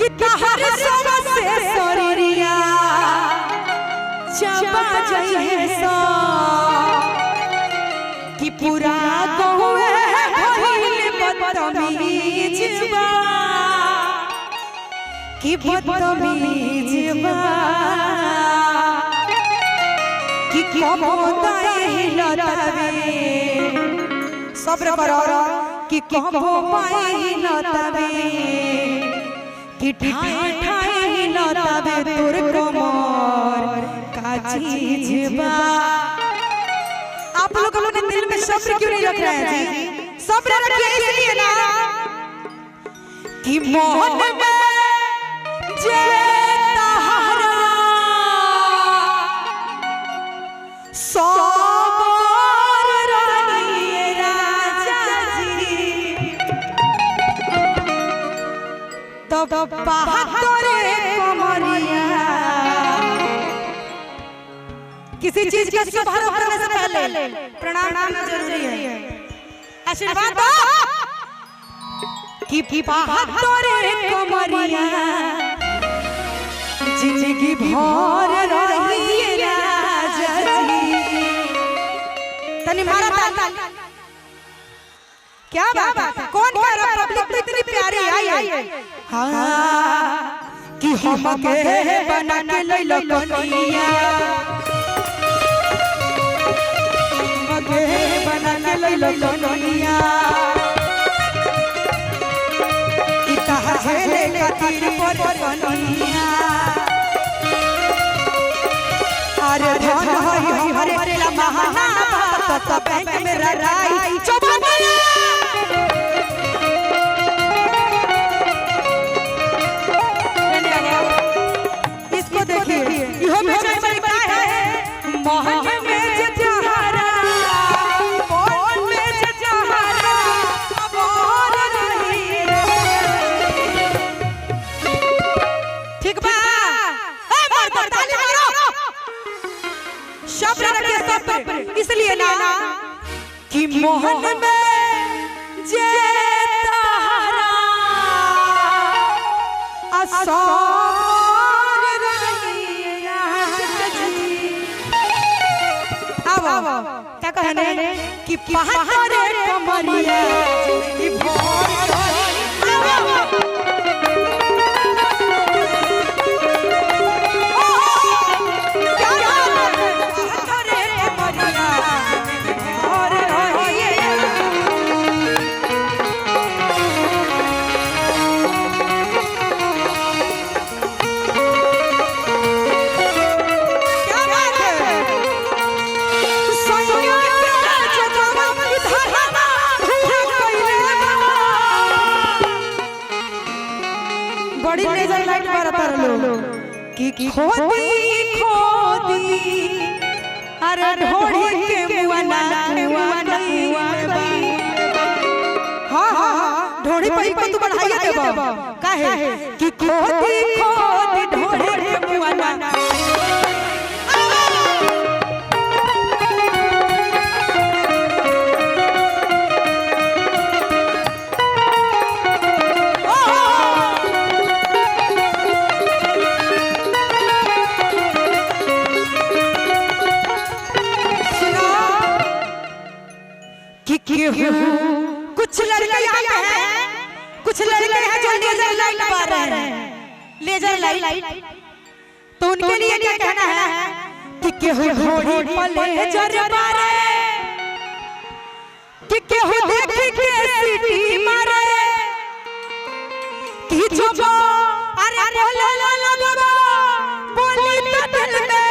कि तहर सबसे सोरिया चबा जइहे सो कि पूरा गौए भइल बदतमीज बा कि बदतमीज बा कि कबोताए हिलतवे सब्र करो कि कबो पाए हिलतवे कि ठाए ठाए हिलतवे तोर कमर का चीज बा। आप लोग अपने दिल में सब्र क्यों नहीं रख रहे हैं जी? सब्र रखिए इसलिए ना कि मोहन में जे तहरा सबर रहिए राजा जी तब बहादुर कमरिया। किसी चीज का शुभारंभ करने से पहले प्रणाम करना जरूरी है। आशीर्वाद दो कि बहादुर कमरिया जिंदगी भर रहिए राजा जी। तनी मारा ताल क्या बात है? कौन कह रहा? पब्लिक तो इतनी प्यारी आई हाँ कि हम के बना के ले लो कनिया बना के ले लो कनिया इतना झेले खातिर पर कनिया अरे धन है हमारे महाना तो बैंक में रराई इसको देखिए इहो में क्या है मोहन में जहारा मोहन में जहारा और नहीं ठीक बा। ए मर्द ताली मारो शब्द रखिए सब्र इसलिए ना कि मोहन में जे तहरा असर रहिए राजा जी। अब क्या कहने कि बहादुर कमरिया जिंदगी भर बड़ी लेजर लाइट मारता लो कि खोदी खोदी अरे ढोड़ी के मुआना हां हां ढोड़ी पे को तू बढ़ाइए देबो काहे कि खोदी खोदी ढोड़ी के मुआना कुछ लड़के हैं कुछ लड़के हैं जो लेजर लाइट मार रहे हैं लेजर लाइट तो उनके लिए क्या कहना है कि केहू घोड़ी पर लेजर मारे कि केहू देख के सीटी मारे कि जो अरे बोले ला बोली तो दिल में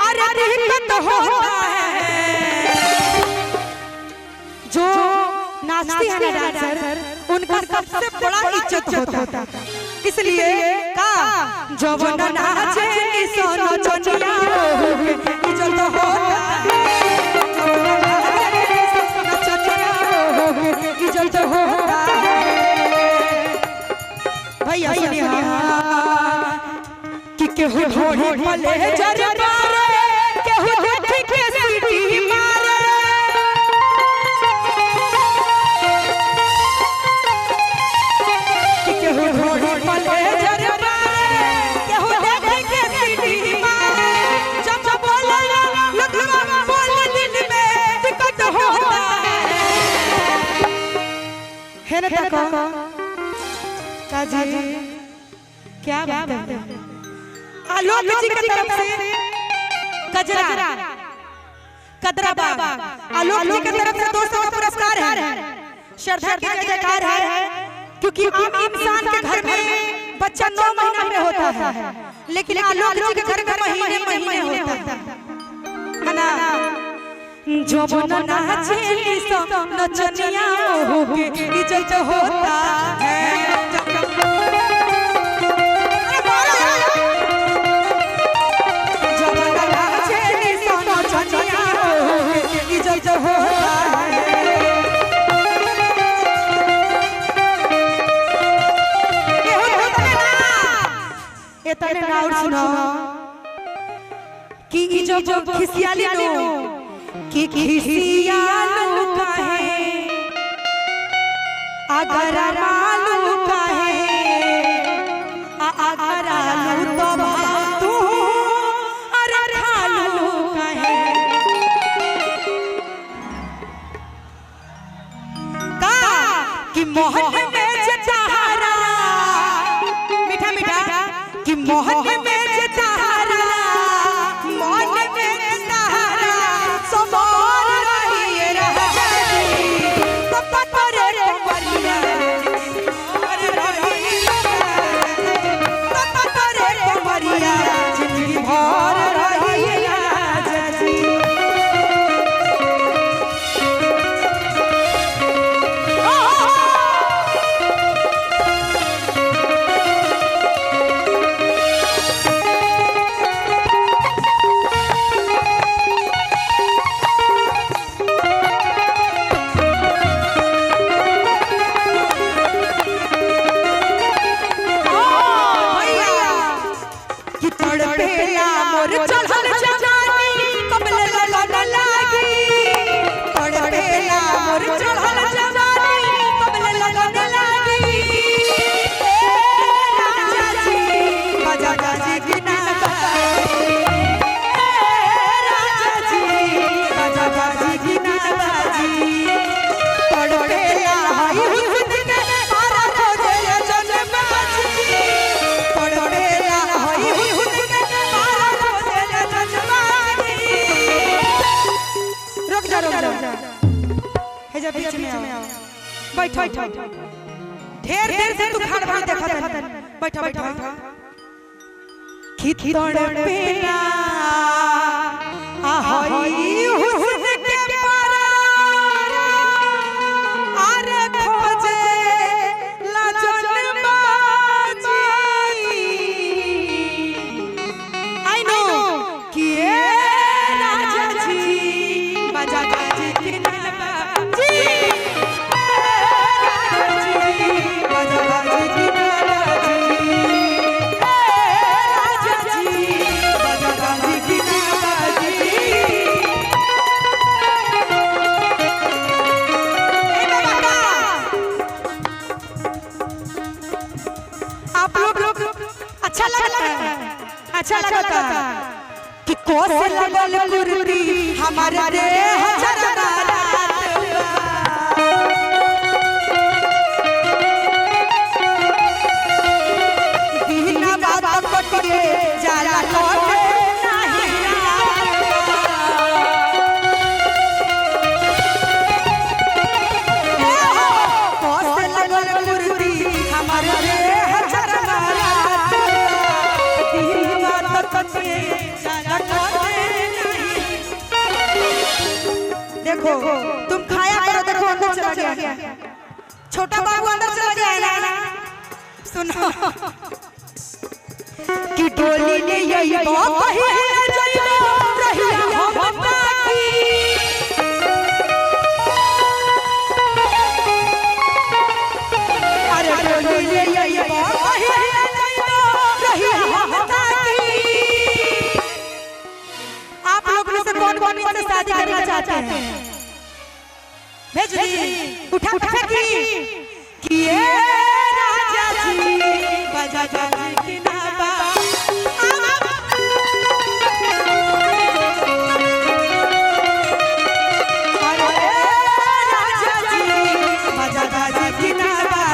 अरे दिक्कत होता है जो नाचती है ना डांसर उनका सबसे बड़ा इज्जत होता इसलिए का जब नाचे सोनो चनिया इज्जत होता है इज्जत होता है भैया सुनिए कि केहू ढोड़ी पर लेजर मारे केहू देख के सीटी मारे घोड़ी पर तक काजी क्या बात है। आलोक जी की तरफ से कजरा कदरा बाबा आलोक जी की तरफ से 200 का पुरस्कार है। श्रद्धा की जयकार है क्योंकि आम इंसान के घर में बच्चा 9 महीना में होता है, लेकिन आलोक जी के घर में महीने महीने होता है ना। जो बना नाचेली सो नचनिया हो के इज्जत होता है। जो बना नाचेली सो नचनिया हो के इज्जत होता है। ये तने ना और सुनो कि जो खिसियाली नो कि खिसियालू काहे अगर मालू काहे अगर आलू तो भातू अरे खालू काहे का कि मोहन में जतारा मीठा मीठा कि मोहन में जतारा मोहन में जतारा सबोर रही रही पप्पा करे बलिया और रही पप्पा करे बलिया जिंदगी भर रही राजी। बैठो ढेर देर से तू खाड़ भाई देखत है। बैठो बैठो खितड़ पेला आहई हुस्न के पारा अरे खोजे लाजन बाजी आई नो कि ए राजा जी बाजा जी की नाबाजी अच्छा लगता कि कोस लगल कुर्ती हमारे देह जरदारा बिना बात पटिए जाला कोटे नहीं कोस लगल कुर्ती हमारे देह जरदारा देखो तुम खाया करो। देखो अंदर चला गया छोटा बाबू अंदर चला गया ना। सुनो कि डोली ने यही बात कही है जइबो रहिया हम ताकी अरे डोली ने यही बात कही है जइबो रहिया हम ताकी। आप लोग में से कौन से शादी करना चाहते हैं? भेज दी उठा उठा कि ये राजा जी बाजा जी की नाबा अरे राजा जी बाजा जी की नाबा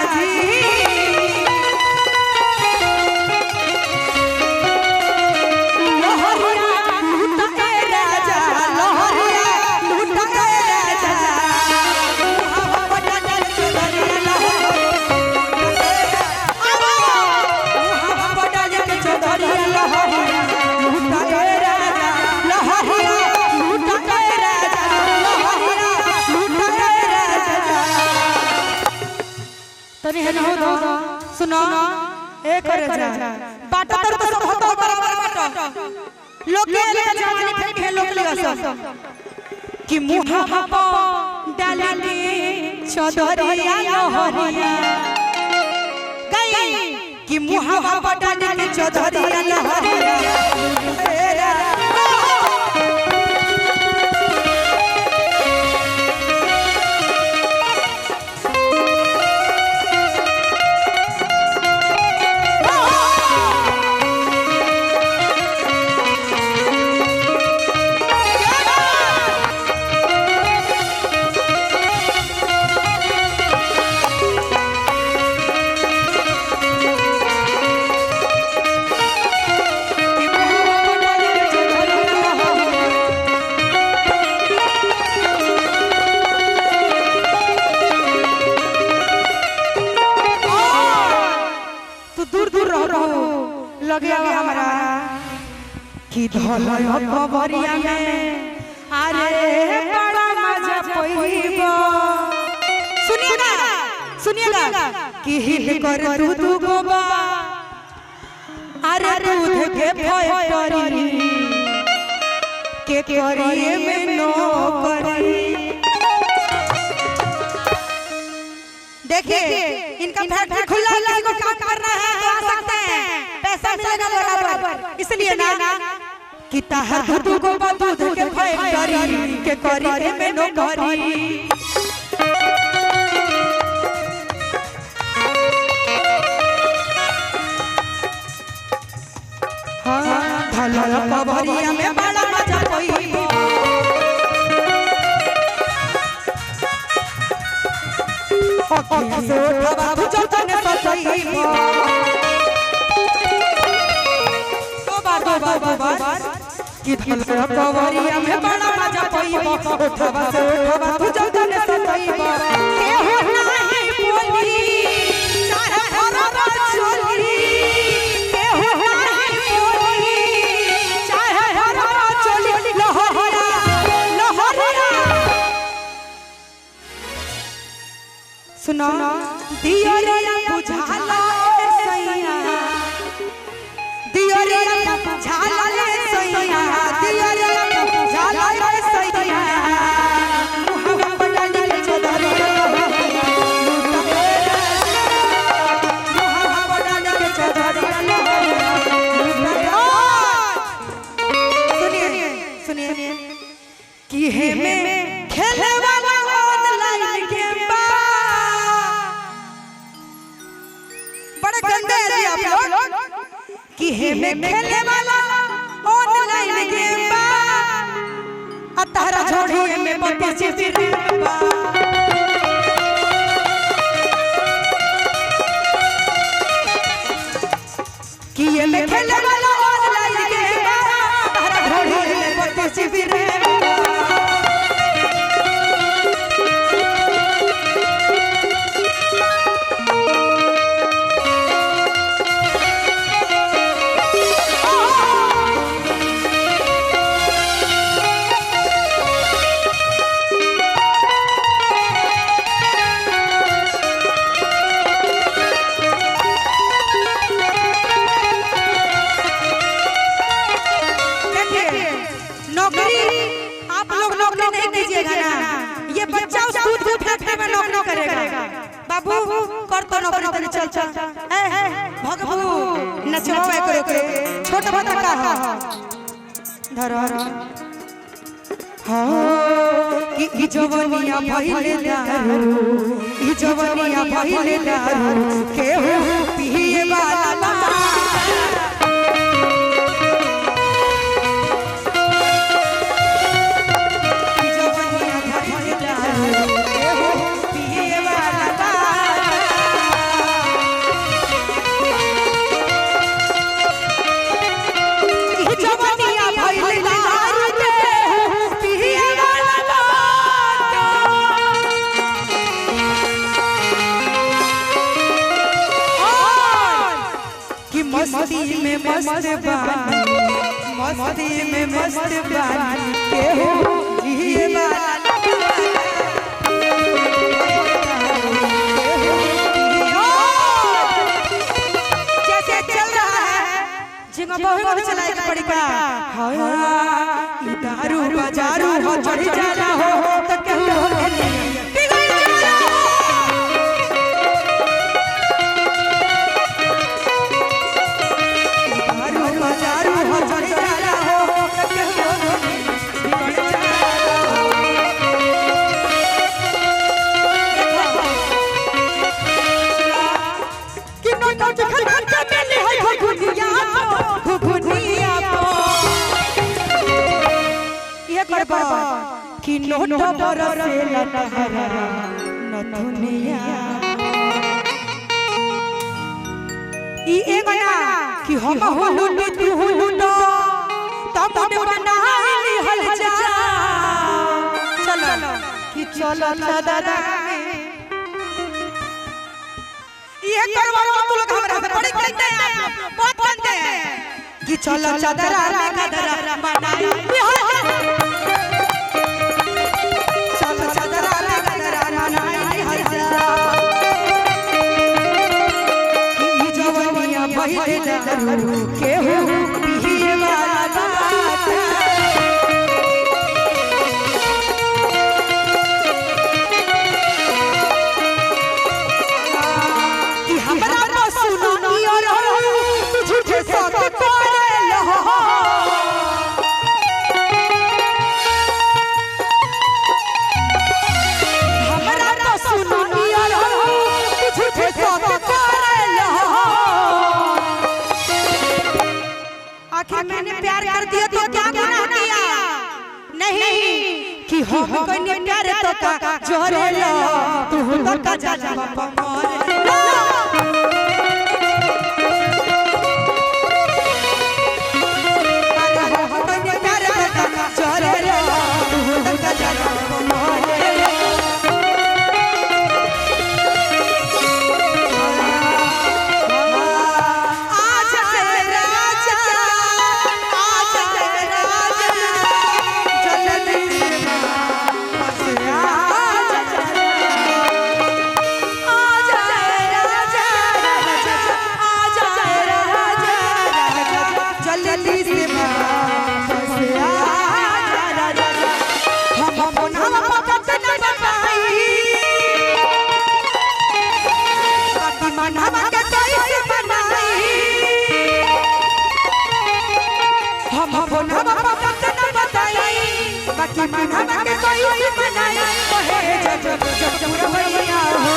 हो दो सुनो एक करे जा बाटा तो सब होता बराबर बाटा लोग के लेके जवानी फेंक है लोग लिया सब कि मुहा पा डाली के चौधरिया लहरिया गई कि मुहा पा डाली के चौधरिया लहरिया लगे हमारा कि धलय खबरिया में अरे बड़ा मजा पइबो सुनिएगा कि हिल कर दूध गोबा अरे दूध के फैक्टरी के करिए में नौकरी देखिए इनका फैक्ट्री खुला है किसी को काम करना है तो आ सकते हैं पैसा मिलेगा बराबर इसलिए ना कि ताहर दूध को दूध के फैक्टरी के करिए में नौकरी हां धलय खबरिया में बड़ा मजा पइबो अखियां से उठवा तू जतन ससइबो बार कि धलय खबरिया में बड़ा मजा पइबो उठवा से उठवा तू जतन ससइबो केहू नाही बोली चाहे भरवा चोली केहू नाही बोली चाहे भरवा चोली लहरिया सुनो दियरिया बुझाला सैया दियरिया बुझाला सैया दियरिया बुझाला सैया मुहवा बडाली के चौधरिया मुहवा बडाली के चौधरिया सुनिए कि हे में खेले वाला ऑनलाइन गेम बा बड़े गंदे हैं आप लोग कि हे में खेलने वाला ऑनलाइन गेम बा अब तारा छोड़िए में पति चिर बा कि ये में खेलने वाला ऑनलाइन गेम बा तारा छोड़िए में पति चिर बाबू कर तो नौकरी तनी चल भगबू नचवावे करे के छोट बता का धर हां कि जवनिया भइले दारू ई जवनिया भइले दारू केहू पिए वाला मस्ती में मस्त बानी मस्ती में मस्त बानी केहू जिए वाला में बहुत कुछ चलाए के पड़ी का हां ई दारू बाजारू हो चढ़ जाला हो त केहू हो के बिगड़ जाला दारू बाजारू हो चढ़ जाला हो त केहू हो बिगड़ जाला कि नोट खरखर के मिले है घुघुनिया ये करबा कि नोट बरसे लतहरा नथुनिया ई एगो ना कि हम हुलुटी तू हुलुटो तब बनाई हल जा चलो कि चलो दादा ये करवा तू लोग हमरा बड़ी कहते हैं बहुत कहते हैं कि चलो चादरा में गदरा बनाई चलो चादरा में गदरा बनाई हर जा कि जवनिया बहिले जरूर केहू पिए वाला बात कि हमरा तो सुनो और झूठे सत करे लहो हमरा तो सुनो और झूठे सत करे लहो आखिर मैंने प्यार कर दिया तो क्या गुनाह किया नहीं कि हम कोई प्यार तो का जोरे लो तू तो का जा बापा मोरे बाकी मनवा के कोई बनाई ओहे जग जग रवैया हो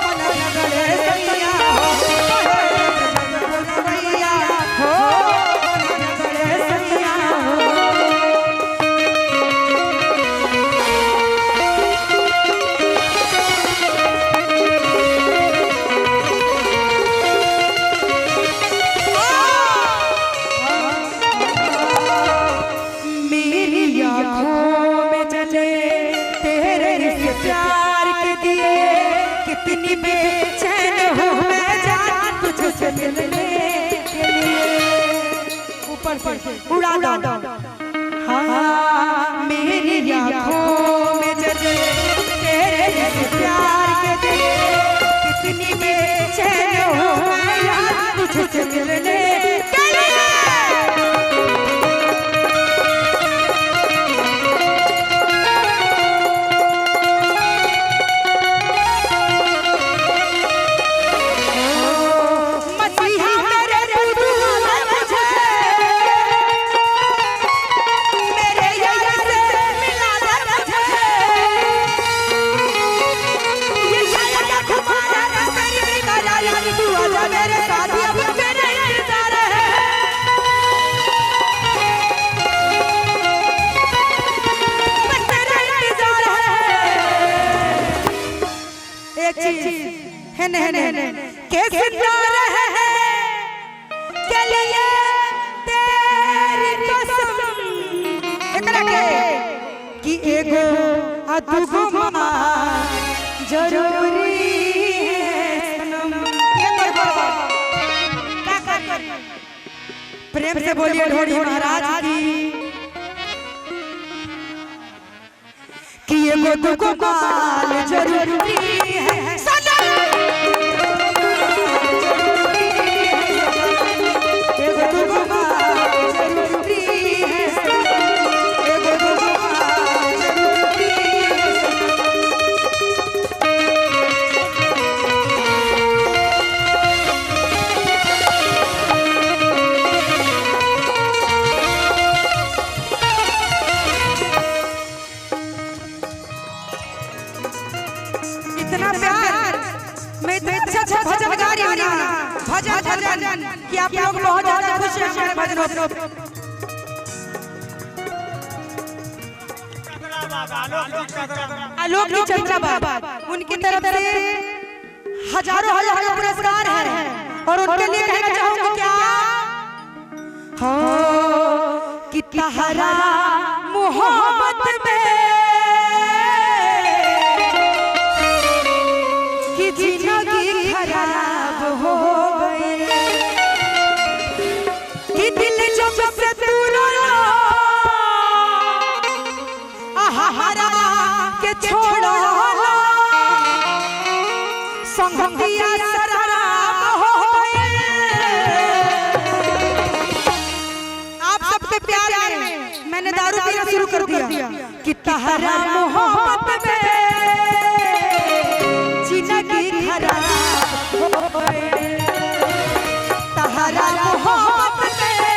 मन लगड़े सैया हो ओहे जग रवैया हो मन लगड़े सैया प्यार के दिए कितनी बेचैन हूँ मैं जान तुझसे मिलने के लिए ऊपर से उड़ा दो हाँ मेरी आँखों में जले तेरे प्यार के दिए कितनी बेचैन हूँ मैं जान तुझसे मिलने के लिए कैसे प्यार है के लिए तेरी कसम एकरा के कि एगो अदुगो मां जरूरी है सनम ये करबो का कर प्रेम से बोलिए ढोड़ी महाराज की एगो दुगो माल जरूरी है सनम एगो दुगो भजन कि आप लोग बहुत ज्यादा खुश हैं हमारे भजनों से। आलोक जी चंद्रा बाबा उनकी तरफ से हजारों हजारों पुरस्कार हैं और उनके लिए कहना चाहूंगा क्या हो कि तहरा मोहब्बत में कि जिंदगी खराब हो गई कि दिल जब से दूर हरा के छोड़ो संगतिया शराब हो गए। आप सबके प्यार में मैंने दारू पीना शुरू कर दिया कि तहरा मोहब्बत में जिंदगी खराब हो गए। तहरा मोहब्बत में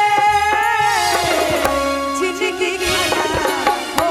जिंदगी खराब हो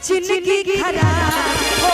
जिंदगी खराब हो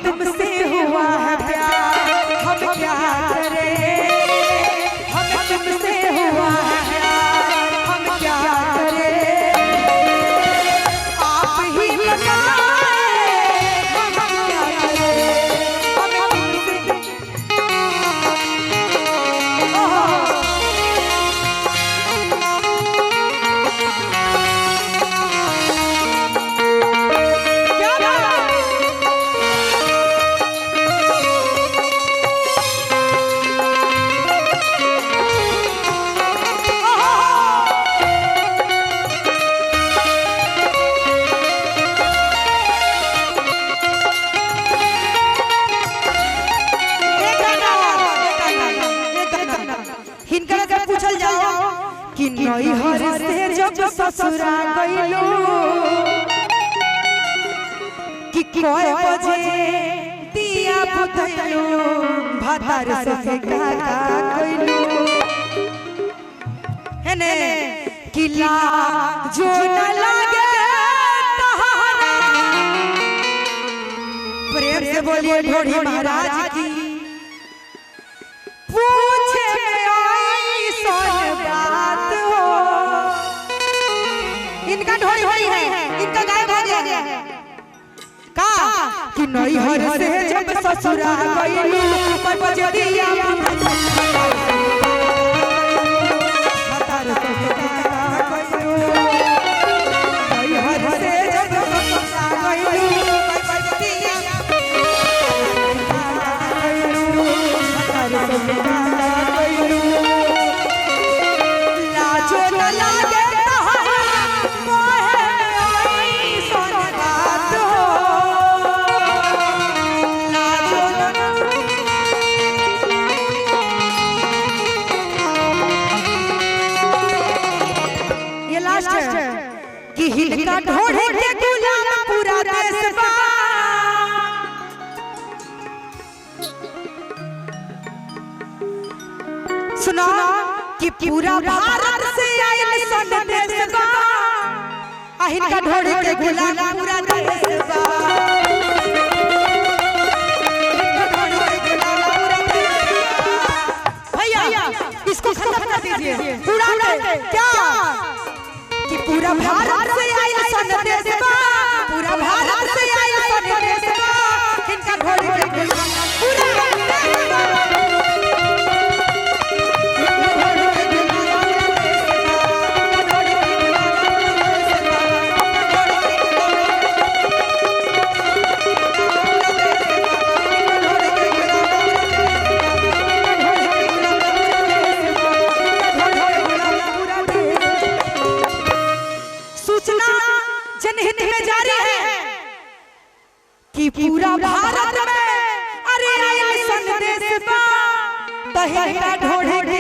तुमसे हुआ है प्यार हम क्या करें, हम तुमसे हुआ है प्यार हम क्या करें, आप ही बताएं हम क्या करें, हम तुमसे कि नैहर से जब ससुरा गइलो कि कोई बजे दिया बुतैलो भातार से काका कइलो हेने किला जो न लागे तहारा प्रेम से बोलिए ढोढ़ी महाराज की पूछे आई सोन बात हो। इनका ढोड़ी होई है इनका गायब हो गया का कि नैहर से जब ससुरा गइलो पर बजे दिया भातार से काका कइलो नैहर से जब ससुरा गइलो पर बजे दिया भातार से काका कइलो लाजो न लागे तहारा कोहे आई सोन बात हो। सुना कि पूरा भारत से आयल संदेश बा अहिन का ढोड़ी के गुलाम पूरा देश बा भैया इसको खत्म कर दीजिए पूरा क्या कि पूरा भारत से आयल संदेश बा पूरा भारत से आयल संदेश बा इनका ढोड़ी के गुलाम पूरा जनहित में जारी है कि पूरा भारत में अरे आयल संदेश बा तहिया ढोढ़े